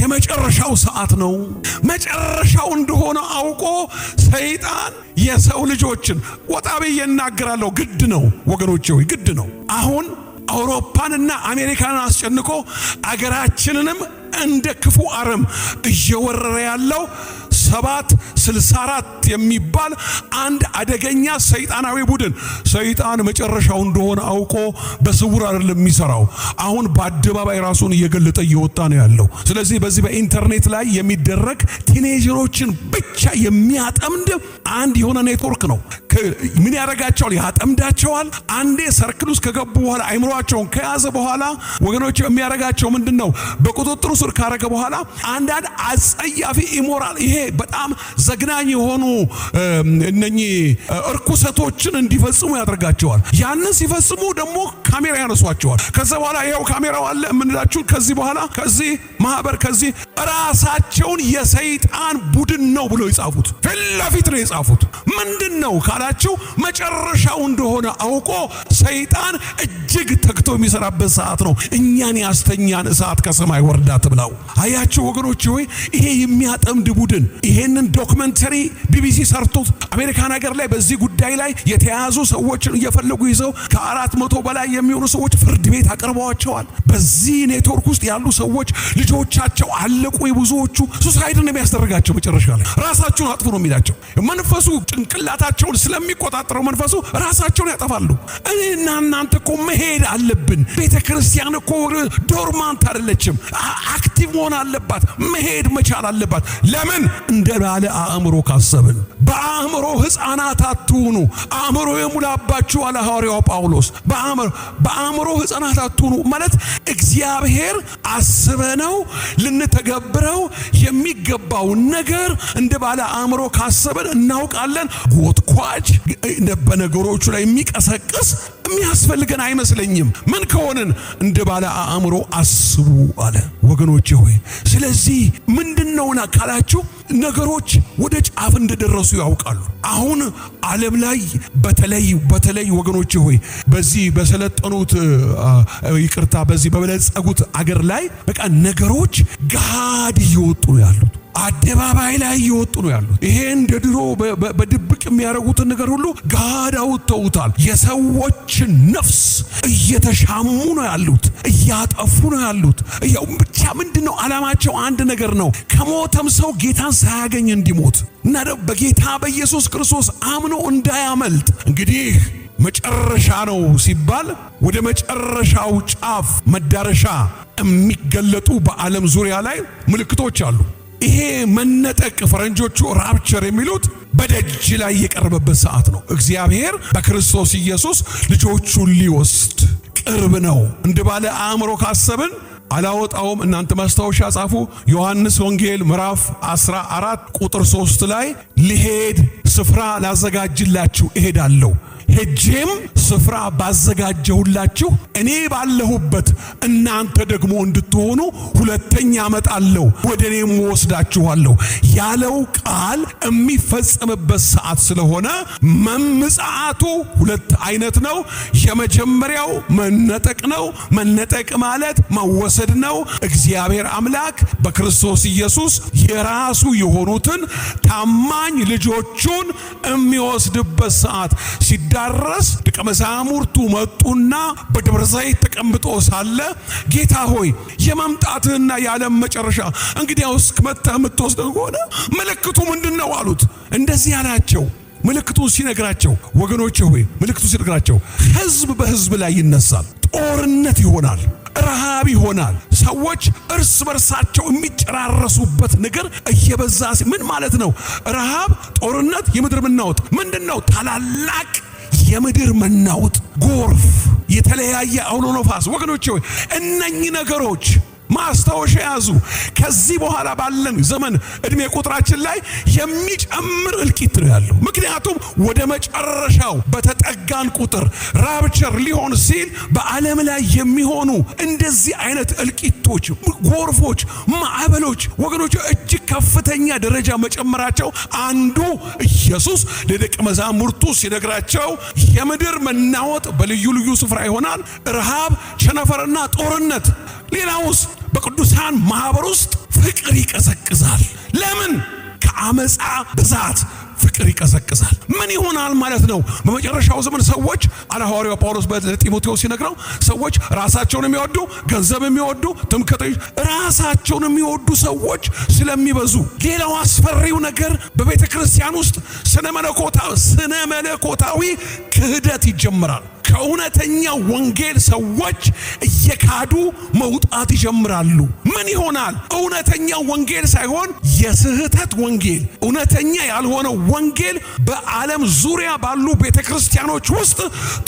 የመጨረሻው ሰዓት ነው። መጨረሻው እንደሆነ አውቆ ሰይጣን የሰው ልጆችን ወጣቤ ይናገራለሁ። ግድ ነው ወገኖቼ ሆይ ግድ ነው። አሁን አውሮፓንና አሜሪካንን አስጨንቆ አገራችንንም እንደ ክፉ አረም እየወረረ ያለው 764 የሚባል አንድ አደገኛ ሰይጣናዊ ቡድን ሰይጣን መጨረሻው እንደሆነ አውቆ በስውር አይደለም የሚሰራው። አሁን በአደባባይ ራሱን እየገለጠ እየወጣ ነው ያለው። ስለዚህ በዚህ በኢንተርኔት ላይ የሚደረግ ቲኔጀሮችን ብቻ የሚያጠምድ አንድ የሆነ ኔትወርክ ነው። ምን ያደርጋቸዋል? ያጠምዳቸዋል። አንዴ ሰርክል ውስጥ ከገቡ በኋላ አይምሮአቸውን ከያዘ በኋላ ወገኖች የሚያደርጋቸው ምንድነው? በቁጥጥሩ ስር ካረገ በኋላ አንዳንድ አጸያፊ ኢሞራል ይሄ በጣም ዘግናኝ የሆኑ እነኚህ እርኩሰቶችን እንዲፈጽሙ ያደርጋቸዋል። ያንን ሲፈጽሙ ደግሞ ካሜራ ያነሷቸዋል። ከዛ በኋላ ይሄው ካሜራው አለ የምንላችሁ ከዚህ በኋላ ከዚህ ማህበር ከዚህ ራሳቸውን የሰይጣን ቡድን ነው ብሎ ይጻፉት። ፊት ለፊት ነው የጻፉት። ምንድነው ካላችሁ መጨረሻው እንደሆነ አውቆ ሰይጣን እጅግ ተግቶ የሚሰራበት ሰዓት ነው። እኛን ያስተኛን እሳት ከሰማይ ወርዳ ትብላው። አያችሁ ወገኖች ሆይ ይሄ የሚያጠምድ ቡድን ይሄንን ዶክመንተሪ ቢቢሲ ሰርቶት አሜሪካን ሀገር ላይ በዚህ ጉዳይ ላይ የተያዙ ሰዎችን እየፈለጉ ይዘው ከ400 በላይ የሚሆኑ ሰዎች ፍርድ ቤት አቀርበዋቸዋል። በዚህ ኔትወርክ ውስጥ ያሉ ሰዎች ልጆቻቸው አለቁ። ብዙዎቹ ሱሳይድን የሚያስደርጋቸው መጨረሻ ላይ ራሳቸውን አጥፉ ነው የሚላቸው። መንፈሱ ጭንቅላታቸውን ስለሚቆጣጠረው መንፈሱ ራሳቸውን ያጠፋሉ። እኔና እናንተ እኮ መሄድ አለብን። ቤተክርስቲያን እኮ ዶርማንት አይደለችም። አክቲቭ መሆን አለባት። መሄድ መቻል አለባት። ለምን? እንደ ባለ አእምሮ ካሰብን። በአእምሮ ሕፃናት አትሁኑ፣ አእምሮ የሙላባችሁ አለ ሐዋርያው ጳውሎስ። በአእምሮ ሕፃናት አትሁኑ ማለት እግዚአብሔር አስበነው ልንተገብረው የሚገባው ነገር እንደ ባለ አእምሮ ካሰብን እናውቃለን። ጎትኳች በነገሮቹ ላይ የሚቀሰቅስ የሚያስፈልገን አይመስለኝም። ምን ከሆነን እንደ ባለ አእምሮ አስቡ አለ ወገኖቼ ሆይ። ስለዚህ ምንድነውና ካላችሁ ነገሮች ወደ ጫፍ እንደደረሱ ያውቃሉ። አሁን ዓለም ላይ በተለይ ወገኖቼ ሆይ በዚህ በሰለጠኑት ይቅርታ በዚህ በበለጸጉት አገር ላይ በቃ ነገሮች ጋድ እየወጡ ነው ያሉት። አደባባይ ላይ እየወጡ ነው ያሉት። ይሄ እንደ ድሮ በድብቅ የሚያደርጉትን ነገር ሁሉ ጋድ አውጥተውታል። የሰዎችን ነፍስ እየተሻሙ ነው ያሉት፣ እያጠፉ ነው ያሉት። ያው ብቻ ምንድነው ዓላማቸው? አንድ ነገር ነው። ከሞተም ሰው ጌታን ሳያገኝ እንዲሞት እና በጌታ በኢየሱስ ክርስቶስ አምኖ እንዳያመልጥ። እንግዲህ መጨረሻ ነው ሲባል ወደ መጨረሻው ጫፍ መዳረሻ የሚገለጡ በዓለም ዙሪያ ላይ ምልክቶች አሉ። ይሄ መነጠቅ ፈረንጆቹ ራፕቸር የሚሉት በደጅ ላይ የቀረበበት ሰዓት ነው። እግዚአብሔር በክርስቶስ ኢየሱስ ልጆቹን ሊወስድ ቅርብ ነው። እንደ ባለ አእምሮ ካሰብን አላወጣውም። እናንተ ማስታወሻ ጻፉ። ዮሐንስ ወንጌል ምዕራፍ 14 ቁጥር 3 ላይ ልሄድ ስፍራ ላዘጋጅላችሁ እሄዳለሁ፣ ሄጄም ስፍራ ባዘጋጀሁላችሁ እኔ ባለሁበት እናንተ ደግሞ እንድትሆኑ ሁለተኛ እመጣለሁ፣ ወደ እኔም ወስዳችኋለሁ ያለው ቃል የሚፈጸምበት ሰዓት ስለሆነ ምጽአቱ ሁለት አይነት ነው። የመጀመሪያው መነጠቅ ነው። መነጠቅ ማለት መወሰድ ነው። እግዚአብሔር አምላክ በክርስቶስ ኢየሱስ የራሱ የሆኑትን ታማኝ ልጆቹን የሚወስድበት ሰዓት ሲዳረስ ደቀ መዛሙርቱ መጡና በደብረ ዘይት ተቀምጦ ሳለ ጌታ ሆይ የመምጣትህና የዓለም መጨረሻ እንግዲያውስ መጥተህ የምትወስደው ከሆነ ምልክቱ ምንድነው አሉት። እንደዚህ ያላቸው ምልክቱን ሲነግራቸው ወገኖቼ ሆይ ምልክቱን ሲነግራቸው ሕዝብ በሕዝብ ላይ ይነሳል፣ ጦርነት ይሆናል፣ ረሃብ ይሆናል፣ ሰዎች እርስ በርሳቸው የሚጨራረሱበት ነገር እየበዛ ምን ማለት ነው? ረሃብ፣ ጦርነት፣ የምድር መናወጥ ምንድነው? ታላላቅ የምድር መናወጥ፣ ጎርፍ፣ የተለያየ አውሎ ነፋስ። ወገኖቼ ሆይ እነኚህ ነገሮች ማስታወሻ ያዙ። ከዚህ በኋላ ባለን ዘመን እድሜ ቁጥራችን ላይ የሚጨምር እልቂት ነው ያለው። ምክንያቱም ወደ መጨረሻው በተጠጋን ቁጥር ራፕቸር ሊሆን ሲል በዓለም ላይ የሚሆኑ እንደዚህ አይነት እልቂቶች፣ ጎርፎች፣ ማዕበሎች ወገኖች እጅግ ከፍተኛ ደረጃ መጨመራቸው አንዱ ኢየሱስ ለደቀ መዛሙርቱ ሲነግራቸው የምድር መናወጥ በልዩ ልዩ ስፍራ ይሆናል፣ ረሃብ፣ ቸነፈርና ጦርነት። ሌላውስ በቅዱሳን ማህበር ውስጥ ፍቅር ፍቅር ይቀዘቅዛል። ለምን? ከአመፃ ብዛት ፍቅር ይቀዘቅዛል። ምን ይሆናል ማለት ነው? በመጨረሻው ዘመን ሰዎች ሐዋርያው ጳውሎስ ለጢሞቴዎስ ሲነግረው ሰዎች ራሳቸውን የሚወዱ፣ ገንዘብ የሚወዱ፣ ትምክህተኞች፣ ራሳቸውን የሚወዱ ሰዎች ስለሚበዙ፣ ሌላው አስፈሪው ነገር በቤተ ክርስቲያን ውስጥ ስነ መለኮታዊ ክህደት ይጀምራል። ከእውነተኛ ወንጌል ሰዎች እየካዱ መውጣት ይጀምራሉ። ምን ይሆናል? እውነተኛ ወንጌል ሳይሆን የስህተት ወንጌል፣ እውነተኛ ያልሆነው ወንጌል በዓለም ዙሪያ ባሉ ቤተክርስቲያኖች ውስጥ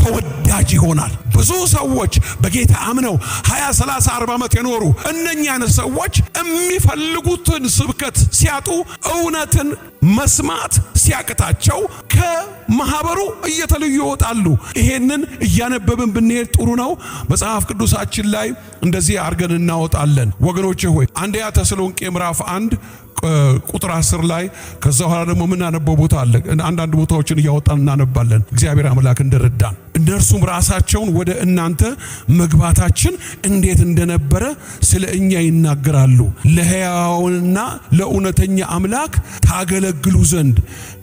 ተወዳጅ ይሆናል። ብዙ ሰዎች በጌታ አምነው 20፣ 30፣ 40 ዓመት የኖሩ እነኛን ሰዎች የሚፈልጉትን ስብከት ሲያጡ፣ እውነትን መስማት ሲያቅታቸው ከማህበሩ እየተለዩ ይወጣሉ። ይሄንን እያነበብን ብንሄድ ጥሩ ነው። መጽሐፍ ቅዱሳችን ላይ እንደዚህ አድርገን እናወጣለን። ወገኖቼ ሆይ አንደኛ ተሰሎንቄ ምዕራፍ 1 ቁጥር 10 ላይ ከዛ በኋላ ደግሞ የምናነበው ቦታ አለ። አንዳንድ ቦታዎችን እያወጣን እናነባለን። እግዚአብሔር አምላክ እንደረዳን እነርሱም ራሳቸውን ወደ እናንተ መግባታችን እንዴት እንደነበረ ስለ እኛ ይናገራሉ። ለሕያውና ለእውነተኛ አምላክ ታገለግሉ ዘንድ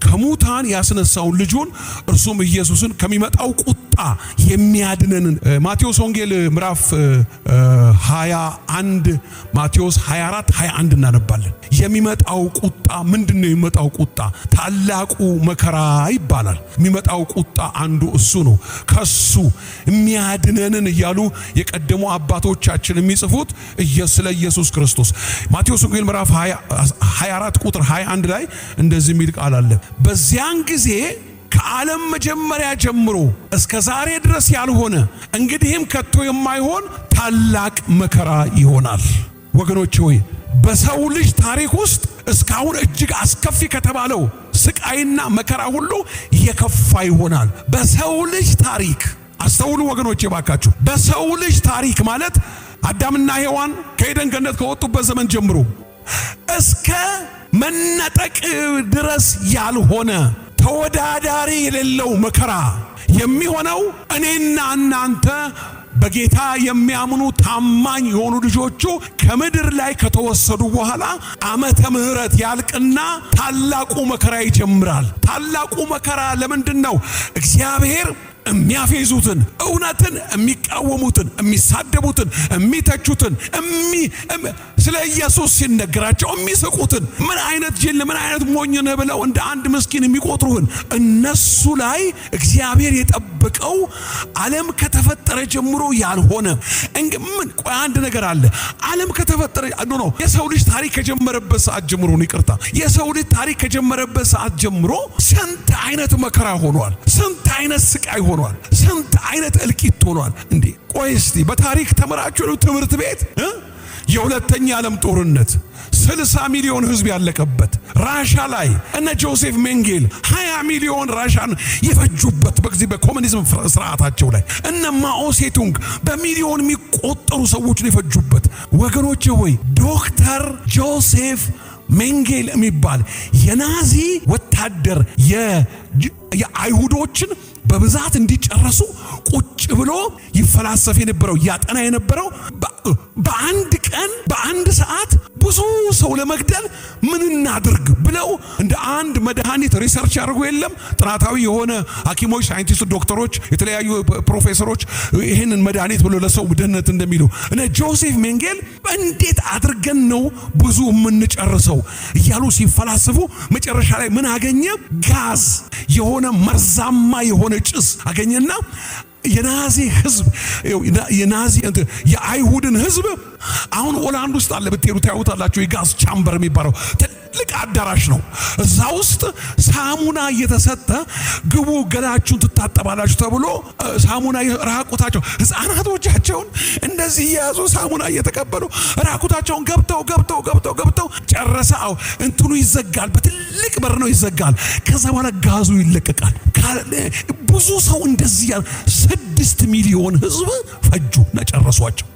ከሙታን ያስነሳውን ልጁን እርሱም ኢየሱስን ከሚመጣው ቁጣ የሚያድነንን ማቴዎስ ወንጌል ምዕራፍ 21 ማቴዎስ 24 21 እናነባለን። የሚመጣው ቁጣ ምንድነው? የሚመጣው ቁጣ ታላቁ መከራ ይባላል። የሚመጣው ቁጣ አንዱ እሱ ነው። ከሱ የሚያድነንን እያሉ የቀደሙ አባቶቻችን የሚጽፉት ስለ ኢየሱስ ክርስቶስ ማቴዎስ ወንጌል ምዕራፍ 24 ቁጥር 21 ላይ እንደዚህ የሚል ቃል አለ። በዚያን ጊዜ ከዓለም መጀመሪያ ጀምሮ እስከ ዛሬ ድረስ ያልሆነ እንግዲህም ከቶ የማይሆን ታላቅ መከራ ይሆናል። ወገኖች ሆይ በሰው ልጅ ታሪክ ውስጥ እስካሁን እጅግ አስከፊ ከተባለው ስቃይና መከራ ሁሉ የከፋ ይሆናል። በሰው ልጅ ታሪክ አስተውሉ ወገኖቼ ባካችሁ። በሰው ልጅ ታሪክ ማለት አዳምና ሔዋን ከኤደን ገነት ከወጡበት ዘመን ጀምሮ እስከ መነጠቅ ድረስ ያልሆነ ተወዳዳሪ የሌለው መከራ የሚሆነው እኔና እናንተ በጌታ የሚያምኑ ታማኝ የሆኑ ልጆቹ ከምድር ላይ ከተወሰዱ በኋላ ዓመተ ምሕረት ያልቅና ታላቁ መከራ ይጀምራል። ታላቁ መከራ ለምንድን ነው? እግዚአብሔር የሚያፌዙትን፣ እውነትን የሚቃወሙትን፣ የሚሳደቡትን፣ የሚተቹትን፣ ስለ ኢየሱስ ሲነገራቸው የሚስቁትን፣ ምን አይነት ጅል ምን አይነት ሞኝ ነህ ብለው እንደ አንድ ምስኪን የሚቆጥሩህን እነሱ ላይ እግዚአብሔር የጠበቀው ዓለም ከተፈጠረ ጀምሮ ያልሆነ ምን ቆይ አንድ ነገር አለ። ዓለም ከተፈጠረ ነው የሰው ልጅ ታሪክ ከጀመረበት ሰዓት ጀምሮ ነው። ይቅርታ የሰው ልጅ ታሪክ ከጀመረበት ሰዓት ጀምሮ ስንት አይነት መከራ ሆኗል። ስንት አይነት ስቃይ ሆኗል። ስንት አይነት እልቂት ሆኗል። እንዴ ቆይ እስቲ በታሪክ ተመራችሁ ነው ትምህርት ቤት የሁለተኛ ዓለም ጦርነት 60 ሚሊዮን ህዝብ ያለቀበት ራሻ ላይ እነ ጆሴፍ ሜንጌል 20 ሚሊዮን ራሻን የፈጁበት በዚህ በኮሙኒዝም ስርዓታቸው ላይ እነ ማኦ ሴቱንግ በሚሊዮን የሚቆጠሩ ሰዎችን የፈጁበት ወገኖቼ ሆይ ዶክተር ጆሴፍ ሜንጌል የሚባል የናዚ ወታደር የአይሁዶችን በብዛት እንዲጨረሱ ቁጭ ብሎ ይፈላሰፍ የነበረው ያጠና የነበረው በአንድ ቀን በአንድ ሰዓት ብዙ ሰው ለመግደል ምን እናድርግ ብለው እንደ አንድ መድኃኒት ሪሰርች ያደርጉ የለም ጥናታዊ የሆነ ሐኪሞች፣ ሳይንቲስቶች፣ ዶክተሮች፣ የተለያዩ ፕሮፌሰሮች ይሄንን መድኃኒት ብሎ ለሰው ደህንነት እንደሚሉ እነ ጆሴፍ ሜንጌል እንዴት አድርገን ነው ብዙ የምንጨርሰው እያሉ ሲፈላስፉ መጨረሻ ላይ ምን አገኘ? ጋዝ የሆነ መርዛማ የሆነ ጭስ አገኘና የናዚ ህዝብ የአይሁድን ህዝብ አሁን ሆላንድ ውስጥ አለ ብትሄዱ ታዩታላችሁ። የጋዝ ቻምበር የሚባለው ትልቅ አዳራሽ ነው። እዛ ውስጥ ሳሙና እየተሰጠ ግቡ ገላችሁን ትታጠባላችሁ ተብሎ ሳሙና ራቁታቸው ህፃናቶቻቸውን እንደዚህ እየያዙ ሳሙና እየተቀበሉ ራቁታቸውን ገብተው ጨረሰው። እንትኑ ይዘጋል፣ በትልቅ በር ነው ይዘጋል። ከዛ በኋላ ጋዙ ይለቀቃል። ብዙ ሰው እንደዚህ 6 ሚሊዮን ህዝብ ፈጁ ነጨረሷቸው።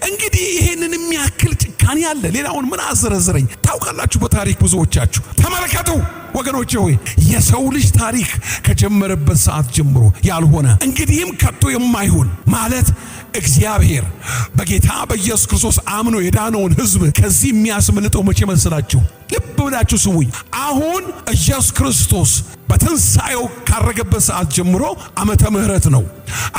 እንግዲህ ይሄንን የሚያክል ጭካኔ አለ። ሌላውን ምን አዘረዝረኝ ታውቃላችሁ? በታሪክ ብዙዎቻችሁ ተመለከቱ። ወገኖቼ ሆይ የሰው ልጅ ታሪክ ከጀመረበት ሰዓት ጀምሮ ያልሆነ እንግዲህም ከቶ የማይሆን ማለት እግዚአብሔር በጌታ በኢየሱስ ክርስቶስ አምኖ የዳነውን ሕዝብ ከዚህ የሚያስመልጠው መቼ መሰላችሁ? ልብ ብላችሁ ስሙኝ። አሁን ኢየሱስ ክርስቶስ በትንሣኤው ካረገበት ሰዓት ጀምሮ ዓመተ ምሕረት ነው።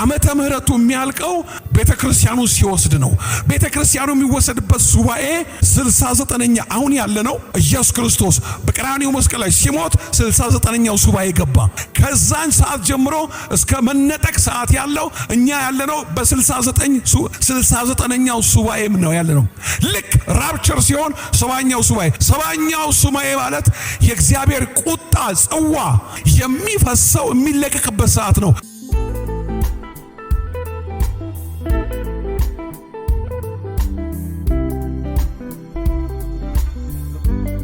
ዓመተ ምሕረቱ የሚያልቀው ቤተ ክርስቲያኑ ሲወስድ ነው። ቤተ ክርስቲያኑ የሚወሰድበት ሱባኤ 69ኛ አሁን ያለነው ኢየሱስ ክርስቶስ በቀራንዮ መስቀል ላይ ሲሞት 69ኛው ሱባኤ ገባ። ከዛን ሰዓት ጀምሮ እስከ መነጠቅ ሰዓት ያለው እኛ ያለነው በ69ኛው ሱባኤም ነው ያለነው። ልክ ራፕቸር ሲሆን 70ኛው ሱባኤ ማለት የእግዚአብሔር ቁጣ ጽዋ የሚፈሰው የሚለቀቅበት ሰዓት ነው።